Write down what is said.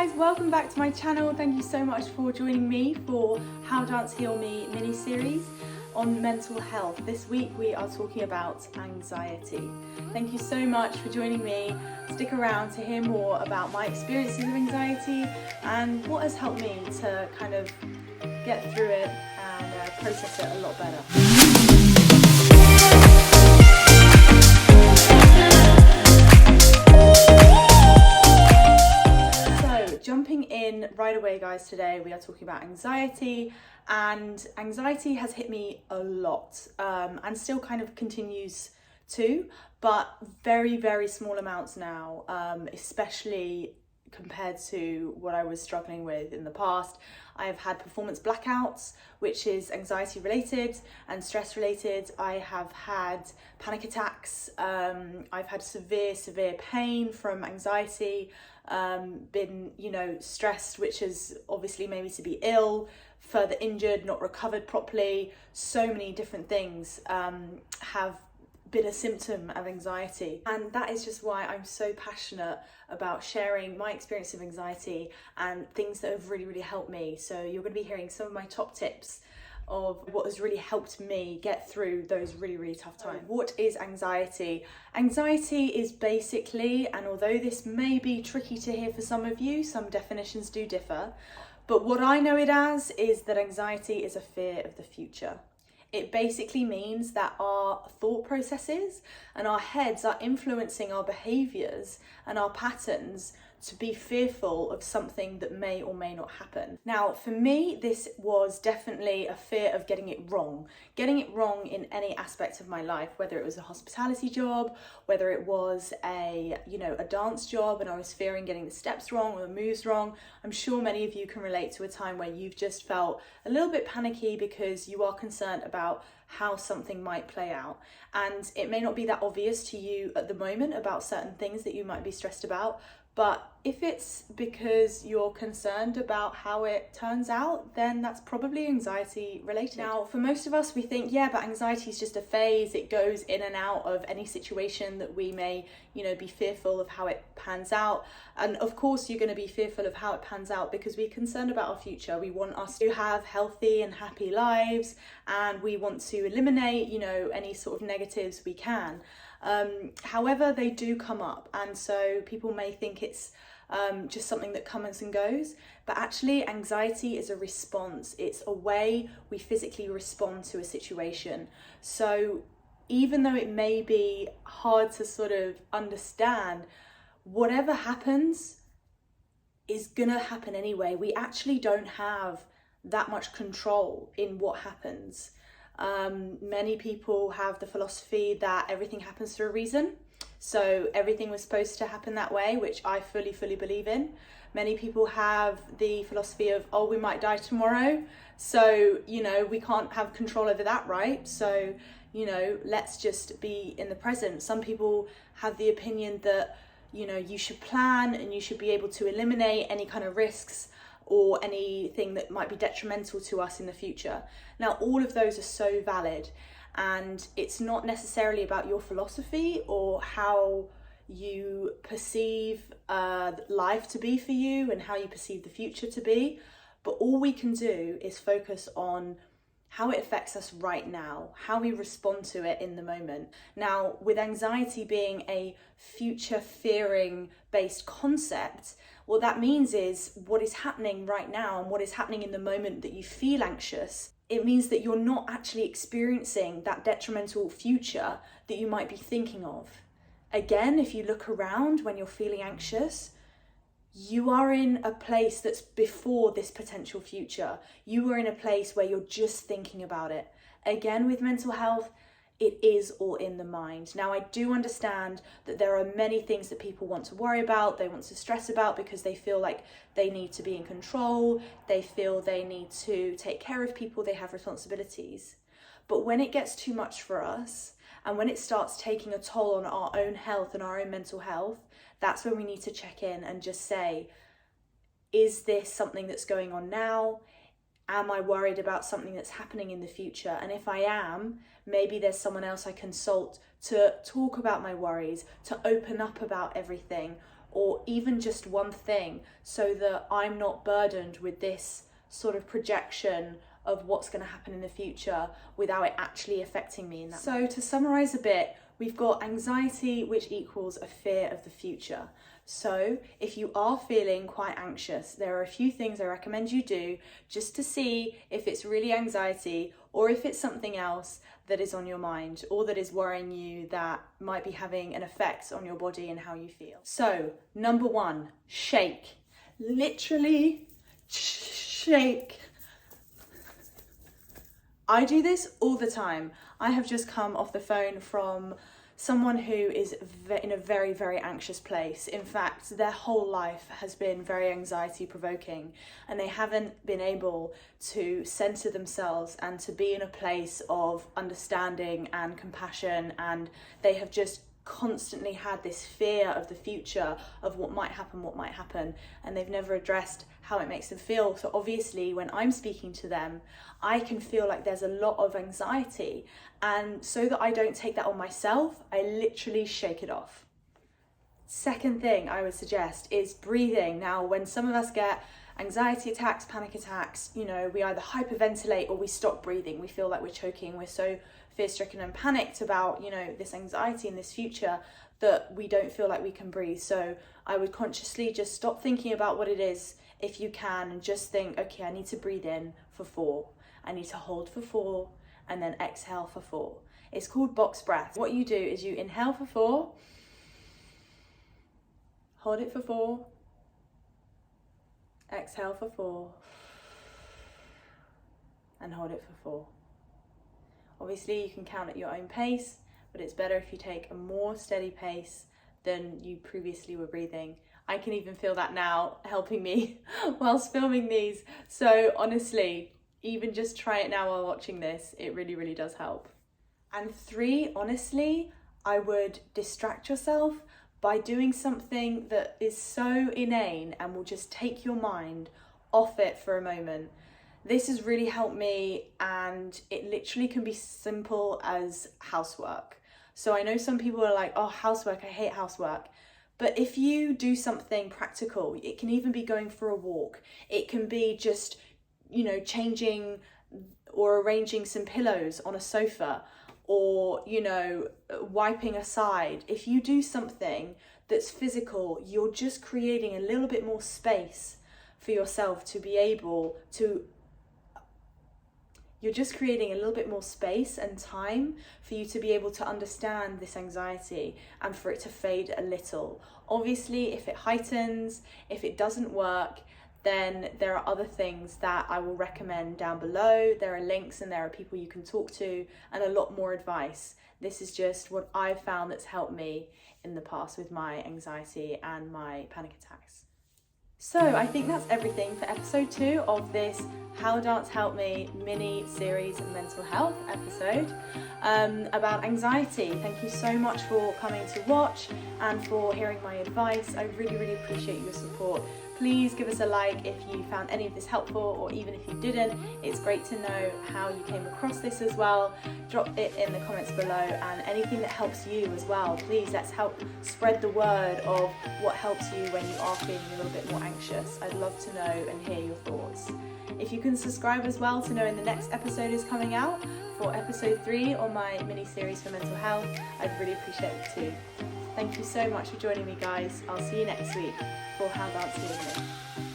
guys, welcome back to my channel. Thank you so much for joining me for How Dance Heal Me mini-series on mental health. This week we are talking about anxiety. Thank you so much for joining me. Stick around to hear more about my experiences of anxiety and what has helped me to kind of get through it and process it a lot better. Jumping in right away, guys, today we are talking about anxiety, and anxiety has hit me a lot and still kind of continues to, but very, very small amounts now, especially compared to what I was struggling with in the past. I have had performance blackouts, which is anxiety related and stress related. I have had panic attacks. I've had severe pain from anxiety, been, stressed, which is obviously made me to be ill, further injured, not recovered properly. So many different things have been a symptom of anxiety, and that is just why I'm so passionate about sharing my experience of anxiety and things that have really helped me. So you're going to be hearing some of my top tips of what has really helped me get through those really tough times. What is anxiety? Anxiety is basically, and although this may be tricky to hear for some of you, some definitions do differ, but what I know it as is that anxiety is a fear of the future. It basically means that our thought processes and our heads are influencing our behaviours and our patterns to be fearful of something that may or may not happen. Now, for me, this was definitely a fear of getting it wrong in any aspect of my life, whether it was a hospitality job, whether it was a dance job and I was fearing getting the steps wrong or the moves wrong. I'm sure many of you can relate to a time where you've just felt a little bit panicky because you are concerned about how something might play out. And it may not be that obvious to you at the moment about certain things that you might be stressed about, but if it's because you're concerned about how it turns out, then that's probably anxiety related. Now, for most of us, we think, yeah, but anxiety is just a phase. It goes in and out of any situation that we may, be fearful of how it pans out. And of course, you're going to be fearful of how it pans out because we're concerned about our future. We want us to have healthy and happy lives, and we want to eliminate, any sort of negatives we can. However, they do come up, and so people may think it's just something that comes and goes, but actually anxiety is a response. It's a way we physically respond to a situation. So even though it may be hard to sort of understand, whatever happens is gonna happen anyway. We actually don't have that much control in what happens. Many people have the philosophy that everything happens for a reason. So everything was supposed to happen that way, which I fully believe in. Many people have the philosophy of, oh, we might die tomorrow. So, we can't have control over that, right? So, let's just be in the present. Some people have the opinion that, you should plan and you should be able to eliminate any kind of risks or anything that might be detrimental to us in the future. Now, all of those are so valid, and it's not necessarily about your philosophy or how you perceive life to be for you and how you perceive the future to be, but all we can do is focus on how it affects us right now, how we respond to it in the moment. Now, with anxiety being a future fearing based concept, what that means is what is happening right now and what is happening in the moment that you feel anxious. It means that you're not actually experiencing that detrimental future that you might be thinking of. Again, if you look around when you're feeling anxious, you are in a place that's before this potential future. You are in a place where you're just thinking about it. Again, with mental health, it is all in the mind. Now, I do understand that there are many things that people want to worry about, they want to stress about because they feel like they need to be in control, they feel they need to take care of people, they have responsibilities. But when it gets too much for us, and when it starts taking a toll on our own health and our own mental health, that's when we need to check in and just say, is this something that's going on now? Am I worried about something that's happening in the future? And if I am, maybe there's someone else I consult to talk about my worries, to open up about everything, or even just one thing, so that I'm not burdened with this sort of projection of what's going to happen in the future without it actually affecting me in that. So to summarize a bit, we've got anxiety, which equals a fear of the future. So if you are feeling quite anxious, there are a few things I recommend you do just to see if it's really anxiety or if it's something else that is on your mind or that is worrying you that might be having an effect on your body and how you feel. So number one, shake. Literally shake. I do this all the time. I have just come off the phone from someone who is in a very, very anxious place. In fact, their whole life has been very anxiety provoking, and they haven't been able to center themselves and to be in a place of understanding and compassion, and they have just constantly had this fear of the future, of what might happen, and they've never addressed how it makes them feel. So obviously when I'm speaking to them, I can feel like there's a lot of anxiety, and so that I don't take that on myself, I literally shake it off. Second thing I would suggest is breathing. Now, when some of us get anxiety attacks, panic attacks, we either hyperventilate or we stop breathing. We feel like we're choking. We're so fear-stricken and panicked about, this anxiety and this future that we don't feel like we can breathe. So I would consciously just stop thinking about what it is if you can, and just think, okay, I need to breathe in for 4. I need to hold for 4 and then exhale for 4. It's called box breath. What you do is you inhale for 4, hold it for 4, exhale for 4, and hold it for 4. Obviously you can count at your own pace, but it's better if you take a more steady pace than you previously were breathing. I can even feel that now helping me whilst filming these. So honestly, even just try it now while watching this. It really, really does help. And 3, honestly, I would distract yourself by doing something that is so inane and will just take your mind off it for a moment. This has really helped me, and it literally can be simple as housework. So I know some people are like, oh, housework, I hate housework. But if you do something practical, it can even be going for a walk. It can be just, changing or arranging some pillows on a sofa, or, wiping aside. If you do something that's physical, you're just creating a little bit more space for yourself to be able to You're just creating a little bit more space and time for you to be able to understand this anxiety and for it to fade a little. Obviously, if it heightens, if it doesn't work, then there are other things that I will recommend down below. There are links and there are people you can talk to and a lot more advice. This is just what I've found that's helped me in the past with my anxiety and my panic attacks. So I think that's everything for episode 2 of this How Dance Helped Me mini series mental health episode about anxiety. Thank you so much for coming to watch and for hearing my advice. I really, really appreciate your support. Please give us a like if you found any of this helpful, or even if you didn't. It's great to know how you came across this as well. Drop it in the comments below, and anything that helps you as well. Please, let's help spread the word of what helps you when you are feeling a little bit more anxious. I'd love to know and hear your thoughts. If you can subscribe as well to know when the next episode is coming out for episode 3 on my mini series for mental health, I'd really appreciate it too. Thank you so much for joining me, guys. I'll see you next week for How Dance Healed Me.